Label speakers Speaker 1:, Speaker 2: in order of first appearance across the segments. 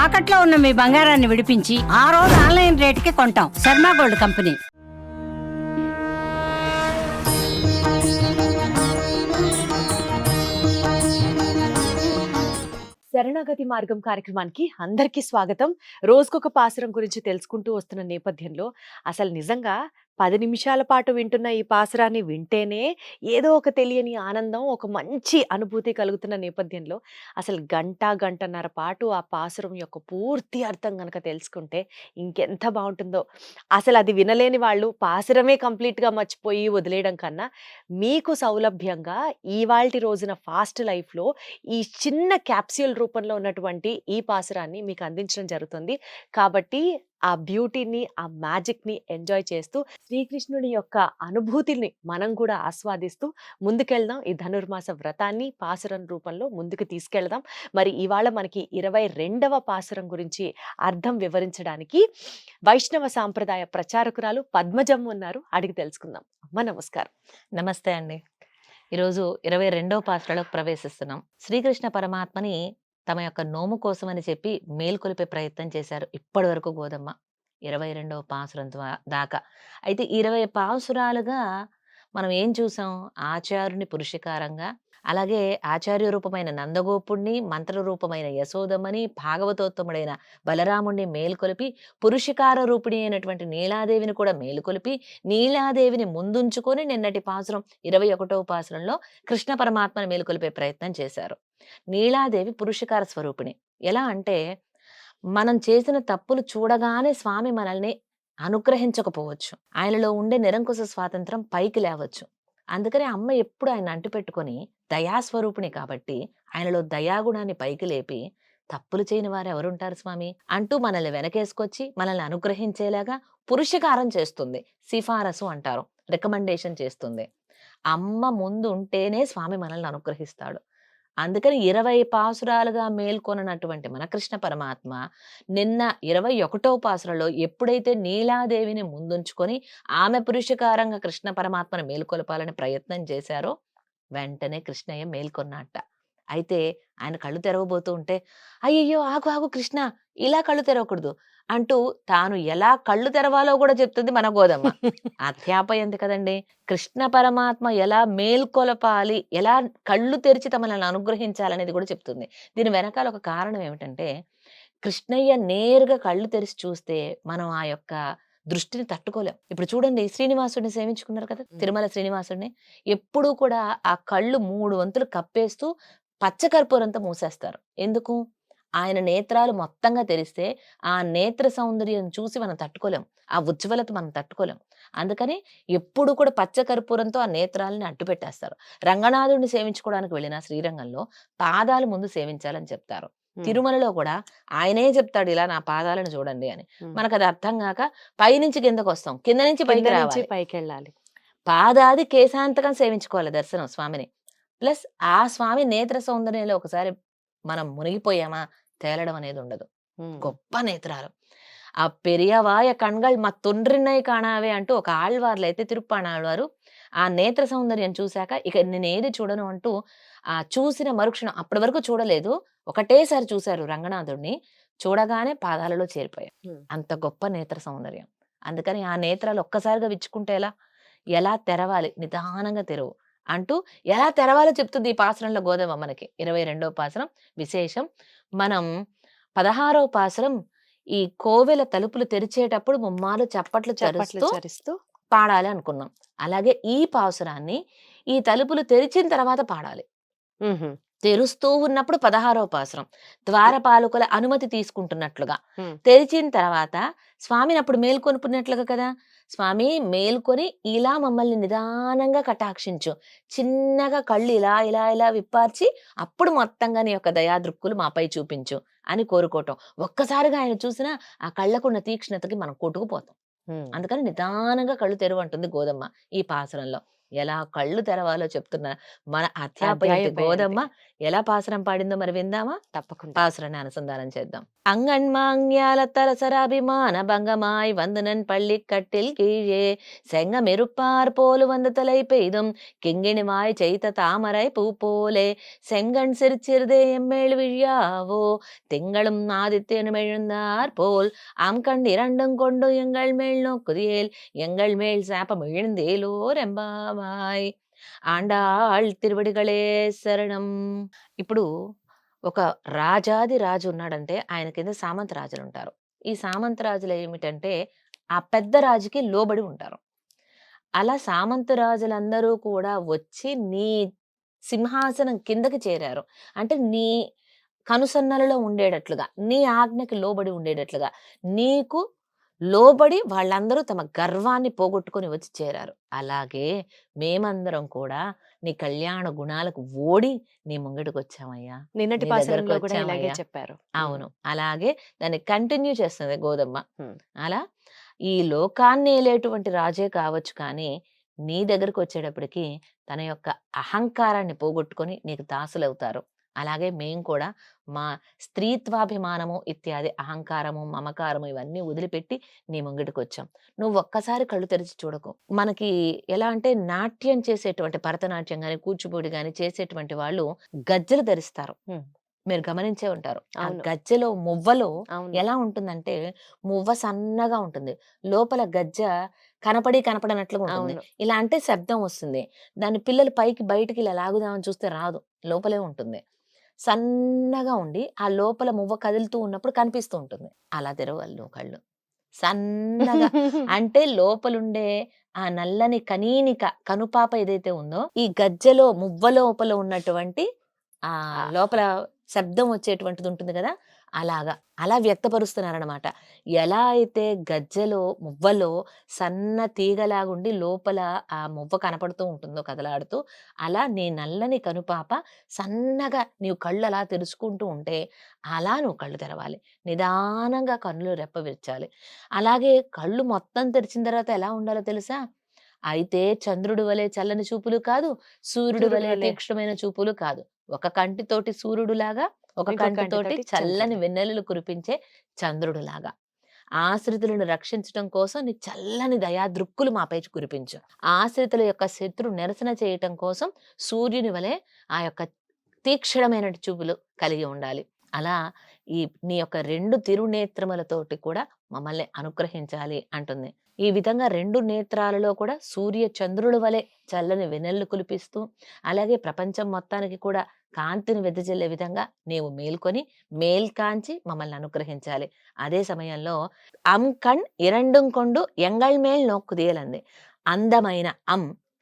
Speaker 1: తాకట్లో ఉన్న మీ బంగారాన్ని విడిపించి ఆ రోజు ఆన్లైన్ రేటుకి కొంటాం. Sharma gold company.
Speaker 2: శరణాగతి మార్గం కార్యక్రమానికి అందరికీ స్వాగతం. రోజుకొక పాసురం గురించి తెలుసుకుంటూ వస్తున్న నేపథ్యంలో అసలు నిజంగా 10 నిమిషాల పాటు వింటున్న ఈ పాసురాన్ని వింటేనే ఏదో ఒక తెలియని ఆనందం, ఒక మంచి అనుభూతి కలుగుతున్న నేపథ్యంలో అసలు గంటన్నర పాటు ఆ పాసురం యొక్క పూర్తి అర్థం గనక తెలుసుకుంటే ఇంకెంత బాగుంటుందో. అసలు అది వినలేని వాళ్ళు పాసురమే కంప్లీట్గా మర్చిపోయి వదిలేయడం కన్నా మీకు సౌలభ్యంగా ఇవాల్టి రోజున ఫాస్ట్ లైఫ్లో ఈ చిన్న క్యాప్స్యూల్ రూపంలో ఉన్నటువంటి ఈ పాసురాన్ని మీకు అందించడం జరుగుతుంది. కాబట్టి ఆ బ్యూటీని, ఆ మ్యాజిక్ని ఎంజాయ్ చేస్తూ శ్రీకృష్ణుడి యొక్క అనుభూతిని మనం కూడా ఆస్వాదిస్తూ ముందుకెళ్దాం. ఈ ధనుర్మాస వ్రతాన్ని పాసురం రూపంలో ముందుకు తీసుకెళ్దాం. మరి ఇవాళ మనకి 22వ పాసురం గురించి అర్థం వివరించడానికి వైష్ణవ సాంప్రదాయ ప్రచారకురాలు పద్మజమ్మ ఉన్నారు. అడిగి తెలుసుకుందాం. అమ్మ నమస్కారం.
Speaker 3: నమస్తే అండి. ఈరోజు 22వ పాసురలోకి ప్రవేశిస్తున్నాం. శ్రీకృష్ణ పరమాత్మని తమ యొక్క నోము కోసమని చెప్పి మేల్కొలిపే ప్రయత్నం చేశారు ఇప్పటి వరకు గోదమ్మ 22వ పాసురం దాకా. అయితే 20 పాసురాలుగా మనం ఏం చూసాం? ఆచార్యుని పురుషకారంగా, అలాగే ఆచార్య రూపమైన నందగోపుణ్ణి, మంత్ర రూపమైన యశోదమ్మని, భాగవతోత్తముడైన బలరాముణ్ణి మేల్కొలిపి, పురుషకార రూపిణి అయినటువంటి నీలాదేవిని కూడా మేలుకొలిపి, నీలాదేవిని ముందుంచుకొని నిన్నటి పాసురం 21వ పాసురంలో కృష్ణ పరమాత్మని మేలుకొలిపే ప్రయత్నం చేశారు. నీలాదేవి పురుషకార స్వరూపిణి. ఎలా అంటే మనం చేసిన తప్పులు చూడగానే స్వామి మనల్ని అనుగ్రహించకపోవచ్చు, ఆయనలో ఉండే నిరంకుశ స్వాతంత్రం పైకి లేవచ్చు. అందుకని అమ్మ ఎప్పుడు ఆయన అంటిపెట్టుకొని దయాస్వరూపిణి కాబట్టి ఆయనలో దయాగుణాన్ని పైకి లేపి తప్పులు చేయని వారు ఎవరుంటారు స్వామి అంటూ మనల్ని వెనకేసుకొచ్చి మనల్ని అనుగ్రహించేలాగా పురుషకారం చేస్తుంది. సిఫారసు అంటారు, రికమెండేషన్ చేస్తుంది. అమ్మ ముందు ఉంటేనే స్వామి మనల్ని అనుగ్రహిస్తాడు. అందుకని 20 పాసురాలుగా మేల్కొనటువంటి మన కృష్ణ పరమాత్మ నిన్న 21వ పాసురలో ఎప్పుడైతే నీలాదేవిని ముందుంచుకొని ఆమె పురుషకారంగా కృష్ణ పరమాత్మను మేల్కొల్పాలని ప్రయత్నం చేశారో వెంటనే కృష్ణయ్య మేల్కొన్నట్ట. అయితే ఆయన కళ్ళు తెరవబోతూ ఉంటే అయ్యయ్యో ఆగు ఆగు కృష్ణ, ఇలా కళ్ళు తెరవకూడదు అంటూ తాను ఎలా కళ్ళు తెరవాలో కూడా చెప్తుంది మన గోదమ్మ. అధ్యాపయంది కదండి. కృష్ణ పరమాత్మ ఎలా మేల్కొలపాలి, ఎలా కళ్ళు తెరిచి తమను అనుగ్రహించాలనేది కూడా చెప్తుంది. దీని వెనకాల ఒక కారణం ఏమిటంటే కృష్ణయ్య నేరుగా కళ్ళు తెరిచి చూస్తే మనం ఆ యొక్క దృష్టిని తట్టుకోలేం. ఇప్పుడు చూడండి, శ్రీనివాసుడిని సేవించుకున్నారు కదా, తిరుమల శ్రీనివాసుడిని. ఎప్పుడూ కూడా ఆ కళ్ళు 3 వంతులు కప్పేస్తూ పచ్చకర్పూరంతో మూసేస్తారు. ఎందుకు? ఆయన నేత్రాలు మొత్తంగా తెరిస్తే ఆ నేత్ర సౌందర్యం చూసి మనం తట్టుకోలేం, ఆ ఉజ్వలత మనం తట్టుకోలేం. అందుకని ఎప్పుడు కూడా పచ్చకర్పూరంతో ఆ నేత్రాలని అడ్డు పెట్టేస్తారు. రంగనాథుడిని సేవించుకోవడానికి వెళ్ళిన శ్రీరంగంలో పాదాలు ముందు సేవించాలని చెప్తారు. తిరుమలలో కూడా ఆయనే చెప్తాడు, ఇలా నా పాదాలను చూడండి అని. మనకు అది అర్థం కాక పైనుంచి కిందకు వస్తాం, కింద నుంచి పైకి
Speaker 2: వెళ్ళాలి.
Speaker 3: పాదాది కేశాంతకం సేవించుకోవాలి దర్శనం స్వామిని. ప్లస్ ఆ స్వామి నేత్ర సౌందర్యంలో ఒకసారి మనం మునిగిపోయామా తేలడం అనేది ఉండదు. గొప్ప నేత్రాలు. ఆ పెరియవాయ కణ్గళ్ మా తొండ్రిన్నై కాణావే అంటూ ఒక ఆళ్వార్లు అయితే తిరుప్పాణాళ్వారు ఆ నేత్ర సౌందర్యం చూశాక ఇక నేను ఏది చూడను అంటూ ఆ చూసిన మరుక్షణం, అప్పటి వరకు చూడలేదు, ఒకటేసారి చూశారు రంగనాథుడిని. చూడగానే పాదాలలో చేరిపోయారు. అంత గొప్ప నేత్ర సౌందర్యం. అందుకని ఆ నేత్రాలు ఒక్కసారిగా విచ్చుకుంటే ఎలా తెరవాలి, నిదానంగా తెరవు అంటూ ఎలా తెరవాలో చెప్తుంది ఈ పాసురంలో గోదమ్మ మనకి. 22వ పాసురం విశేషం. మనం 16వ పాసురం ఈ కోవెల తలుపులు తెరిచేటప్పుడు ముమ్మాలు చప్పట్లు చరిస్తూ పాడాలి అనుకున్నాం. అలాగే ఈ పాసురాన్ని ఈ తలుపులు తెరిచిన తర్వాత పాడాలి. తెరుస్తూ ఉన్నప్పుడు 16వ పాసురం ద్వారపాలకుల అనుమతి తీసుకుంటున్నట్లుగా, తెరిచిన తర్వాత స్వామిని అప్పుడు మేల్కొనుకున్నట్లుగా కదా, స్వామి మేల్కొని ఇలా మమ్మల్ని నిదానంగా కటాక్షించు, చిన్నగా కళ్ళు ఇలా ఇలా ఇలా విప్పార్చి అప్పుడు మొత్తంగా నీ యొక్క దయాదృక్కులు మాపై చూపించు అని కోరుకోవటం. ఒక్కసారిగా ఆయన చూసినా ఆ కళ్ళకున్న తీక్ష్ణతకి మనం కొట్టుకుపోతాం. అందుకని నిదానంగా కళ్ళు తెరువు అంటుంది గోదమ్మ ఈ పాసురంలో. ఎలా కళ్ళు తెరవాలో చెప్తున్న మన అధ్యాపయంతి
Speaker 2: అధ్యాయపయంతి.
Speaker 3: గోదమ్మ ఎలా పాసురం పాడిందో మరి విందామా?
Speaker 2: తప్పకుండా.
Speaker 3: பாசுரனை அனுசந்தானம் చేద్దాం. அங்கன்மாங்யால தரசராபிமான பங்கமாய் வந்தனன் பள்ளி கட்டில் கீழே செங்கமெருப்பார் போலு வந்த தலை பெய்தும் கிங்கிணிமாய் செய்த தாமரை பூ போலே செங்கண் சிரிச்சிறுதே எம்மேழு விழியாவோ திங்களும் ஆதித்யனும் எழுந்தார் போல் ஆம்கண் இரண்டும் கொண்டு எங்கள் மேல் நோக்குதியேல் எங்கள் மேல் சாப்பம் எழுந்தேலோர் ఎంబావాయ్ ఆండాళ్ తిరువడిగళే శరణం. ఇప్పుడు ఒక రాజాది రాజు ఉన్నాడంటే ఆయన కింద సామంత రాజులు ఉంటారు. ఈ సామంత రాజులు ఏమిటంటే ఆ పెద్ద రాజుకి లోబడి ఉంటారు. అలా సామంత రాజులందరూ కూడా వచ్చి నీ సింహాసనం కిందకి చేరారు. అంటే నీ కనుసన్నలలో ఉండేటట్లుగా, నీ ఆజ్ఞకి లోబడి ఉండేటట్లుగా, నీకు లోబడి వాళ్ళందరూ తమ గర్వాన్ని పోగొట్టుకొని వచ్చి చేరారు. అలాగే మేమందరం కూడా నీ కళ్యాణ గుణాలకు ఓడి నీ ముంగటికి వచ్చామయ్యా,
Speaker 2: నిన్నటి
Speaker 3: నీ
Speaker 2: పాసురంలో
Speaker 3: దగ్గరకు
Speaker 2: కూడా ఇలాగే
Speaker 3: వచ్చామయ్యా.
Speaker 2: చెప్పారు.
Speaker 3: అవును. అలాగే దాన్ని కంటిన్యూ చేస్తుంది గోదమ్మ.
Speaker 2: హ్మ్.
Speaker 3: అలా ఈ లోకాన్ని ఏలేటువంటి రాజే కావచ్చు, కానీ నీ దగ్గరకు వచ్చేటప్పటికి తన యొక్క అహంకారాన్ని పోగొట్టుకొని నీకు దాసులవుతారు. అలాగే మేం కూడా మా స్త్రీత్వాభిమానము ఇత్యాది అహంకారము, మమకారము ఇవన్నీ వదిలిపెట్టి నీ ముంగిటికి వచ్చాం. నువ్వు ఒక్కసారి కళ్ళు తెరిచి చూడకు. మనకి ఎలా అంటే నాట్యం చేసేటువంటి భరతనాట్యం గాని, కూచిపూడి గాని చేసేటువంటి వాళ్ళు గజ్జెలు ధరిస్తారు.
Speaker 2: హ్మ్.
Speaker 3: మీరు గమనించే ఉంటారు. ఆ
Speaker 2: అవును.
Speaker 3: గజ్జెలో మువ్వలో
Speaker 2: అవును.
Speaker 3: ఎలా ఉంటుందంటే మువ్వ సన్నగా ఉంటుంది. లోపల గజ్జ కనపడనట్లుగా ఉంటుంది.
Speaker 2: అవును.
Speaker 3: ఇలా అంటే శబ్దం వస్తుంది. దాన్ని పిల్లలు పైకి బయటికి ఇలా లాగుదామని చూస్తే రాదు. లోపలే ఉంటుంది. సన్నగా ఉండి ఆ లోపల మువ్వ కదులుతూ ఉన్నప్పుడు కనిపిస్తూ ఉంటుంది. అలా తెరవాలి నువ్వు కళ్ళు. సన్నగా అంటే లోపలుండే ఆ నల్లని కనీనిక కనుపాప ఏదైతే ఉందో ఈ గజ్జెలో మువ్వ లోపల ఉన్నటువంటి ఆ లోపల శబ్దం వచ్చేటువంటిది ఉంటుంది కదా, అలా వ్యక్తపరుస్తున్నారనమాట. ఎలా అయితే గజ్జెలో మువ్వలో సన్న తీగలాగుండి లోపల ఆ మువ్వ కనపడుతూ ఉంటుందో కదలాడుతూ, అలా నీ నల్లని కనుపాప సన్నగా నీవు కళ్ళు అలా తెరుచుకుంటూ ఉంటే అలా నువ్వు కళ్ళు తెరవాలి. నిదానంగా కన్నులు రెప్ప విరచాలి. అలాగే కళ్ళు మొత్తం తెరిచిన తర్వాత ఎలా ఉండాలో తెలుసా? అయితే చంద్రుడి వలె చల్లని చూపులు కాదు, సూర్యుడి వలె తీక్షణమైన చూపులు కాదు. ఒక కంటితోటి సూర్యుడులాగా, ఒక
Speaker 2: ఇంకో
Speaker 3: కంటితోటి
Speaker 2: కంటితోటి
Speaker 3: చల్లని
Speaker 2: చంద్రుడు.
Speaker 3: వెన్నెలలు కురిపించే చంద్రుడులాగా. ఆశ్రితులను రక్షించటం కోసం నీ చల్లని దయాదృక్కులు మాపై కురిపించు. ఆశ్రితుల యొక్క శత్రు నిరసన చేయటం కోసం సూర్యుని వలె ఆ యొక్క తీక్షణమైన చూపులు కలిగి ఉండాలి. అలా నీ యొక్క 2 తిరునేత్రములతోటి కూడా మమ్మల్ని అనుగ్రహించాలి అంటుంది. ఈ విధంగా 2 నేత్రాలలో కూడా సూర్య చంద్రుల వలె చల్లని వెన్నెల్లు కులిపిస్తూ, అలాగే ప్రపంచం మొత్తానికి కూడా కాంతిని వెదజల్లే విధంగా నీవు మేల్కొని మేల్కాంచి మమ్మల్ని అనుగ్రహించాలి. అదే సమయంలో కణ్ ఇరండుం కొండు ఎంగళ్ మేల్ నోక్కుదియలంది. అందమైన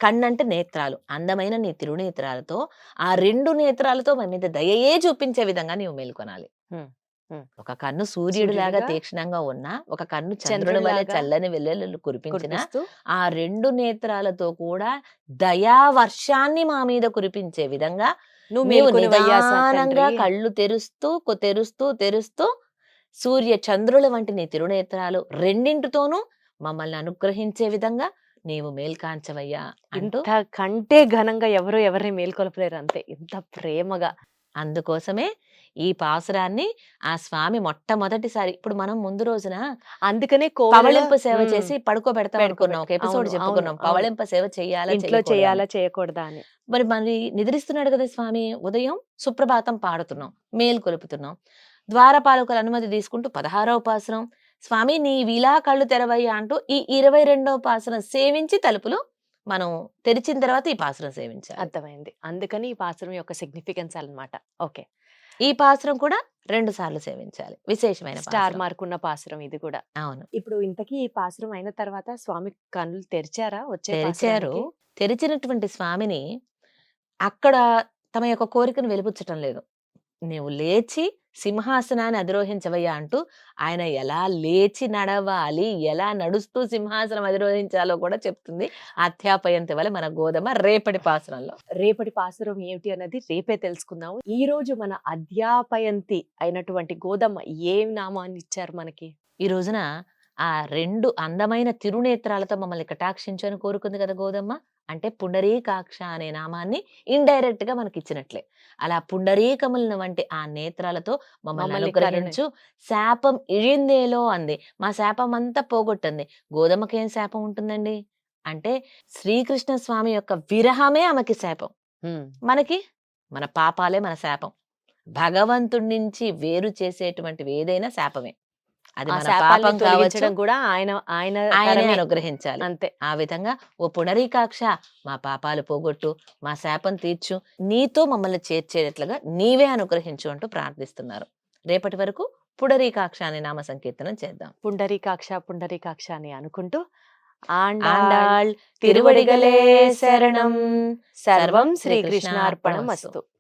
Speaker 3: కన్నంటే నేత్రాలు, అందమైన నీ తిరునేత్రాలతో ఆ 2 నేత్రాలతో మన మీద దయయే చూపించే విధంగా నీవు మేల్కొనాలి. ఒక కన్ను సూర్యుడిలాగా తీక్షణంగా ఉన్నా, ఒక కన్ను చంద్రుడి వలె చల్లని వెన్నెలలు కురిపించిన ఆ 2 నేత్రాలతో కూడా దయా వర్షాన్ని మా మీద కురిపించే విధంగా నువ్వు నిదానంగా కళ్ళు తెరుస్తూ తెరుస్తూ తెరుస్తూ సూర్య చంద్రుల వంటి నీ తిరునేత్రాలు 2 మమ్మల్ని అనుగ్రహించే విధంగా నీవు మేల్కాంచవయ్యా అంటూ,
Speaker 2: కంటే ఘనంగా ఎవరిని మేల్కొలపలేరు. అంతే, ఇంత ప్రేమగా.
Speaker 3: అందుకోసమే ఈ పాసురాన్ని ఆ స్వామి మొట్టమొదటిసారి, ఇప్పుడు మనం ముందు రోజున
Speaker 2: అందుకనే
Speaker 3: పవళింపు సేవ చేసి పడుకోబెడతాం అనుకున్నాం. ఒక ఎపిసోడ్ చెప్పుకున్నాం, పవళింప సేవ
Speaker 2: ఇంట్లో చేయాలా చేయకూడదా అని.
Speaker 3: మరి నిద్రిస్తున్నాడు కదా స్వామి. ఉదయం సుప్రభాతం పాడుతున్నాం, మేలు కొలుపుతున్నాం. ద్వారపాలకుల అనుమతి తీసుకుంటూ 16వ పాసురం స్వామి నీవిలా కళ్ళు తెరవయ్యా అంటూ ఈ 22వ పాసురం సేవించి తలుపులు మనం తెరిచిన తర్వాత ఈ పాసురం సేవించాలి.
Speaker 2: అర్థమైంది. అందుకని ఈ పాసురం యొక్క సిగ్నిఫికెన్స్ అన్నమాట. ఓకే.
Speaker 3: ఈ పాసురం కూడా 2 సార్లు సేవించాలి. విశేషమైన
Speaker 2: స్టార్ మార్క్ ఉన్న పాసురం ఇది కూడా.
Speaker 3: అవును.
Speaker 2: ఇప్పుడు ఇంతకీ ఈ పాసురం అయిన తర్వాత స్వామి కళ్ళు తెరిచారా?
Speaker 3: తెరిచారు. తెరిచినటువంటి స్వామిని అక్కడ తమ యొక్క కోరికను వెలిపుచ్చటం లేదు. నీవు లేచి సింహాసనాన్ని అధిరోహించవయ్యా అంటూ ఆయన ఎలా లేచి నడవాలి, ఎలా నడుస్తూ సింహాసనం అధిరోహించాలో కూడా చెప్తుంది అధ్యాపయంతి వల్ల మన గోదమ్మ రేపటి పాసురంలో.
Speaker 2: రేపటి పాసురం ఏమిటి అన్నది రేపే తెలుసుకుందాము. ఈ రోజు మన అధ్యాపయంతి అయినటువంటి గోదమ్మ ఏం నామాన్ని ఇచ్చారు మనకి?
Speaker 3: ఈ రోజున ఆ 2 అందమైన తిరునేత్రాలతో మమ్మల్ని కటాక్షించు అని కోరుకుంది కదా గోదమ్మ. అంటే పుండరీకాక్ష అనే నామాన్ని ఇండైరెక్ట్ గా మనకి ఇచ్చినట్లే. అలా పుండరీకములను వంటి ఆ నేత్రాలతో మమ్మల్ని
Speaker 2: మమ్మల్ని
Speaker 3: అనుగ్రహించు, శాపం ఇழிందేలో అంది. మా శాపం అంతా పోగొట్టింది. గోధుమకేం శాపం ఉంటుందండి అంటే శ్రీకృష్ణ స్వామి యొక్క విరహమే ఆమెకి శాపం.
Speaker 2: ఉమ్.
Speaker 3: మనకి మన పాపాలే మన శాపం. భగవంతుడి నుంచి వేరు చేసేటువంటివి ఏదైనా శాపమే. అది
Speaker 2: ఆ
Speaker 3: మన
Speaker 2: శాపాల్ని
Speaker 3: పాపం కావచ్చు,
Speaker 2: తొలగించడం కూడా ఆయన ఆయన
Speaker 3: ఆయనే
Speaker 2: తరమే.
Speaker 3: అనుగ్రహించాలి.
Speaker 2: అంతే.
Speaker 3: ఆ విధంగా ఓ పునరీకాక్ష మా పాపాలు పోగొట్టు, మా శాపం తీర్చు, నీతో మమ్మల్ని చేర్చేట్లుగా నీవే అనుగ్రహించు అంటూ ప్రార్థిస్తున్నారు. రేపటి వరకు పుడరీకాక్ష అనే నామ సంకీర్తనం చేద్దాం.
Speaker 2: పుండరీకాక్ష అని అనుకుంటూ ఆండాళ్
Speaker 3: ఆండాళ్
Speaker 2: తిరువడిగలే
Speaker 3: తిరువడిగలే
Speaker 2: శరణం
Speaker 3: శరణం.
Speaker 2: సర్వం
Speaker 3: సర్వం
Speaker 2: శ్రీకృష్ణార్పణం
Speaker 3: శ్రీకృష్ణార్పణమస్తు.
Speaker 2: అస్తు.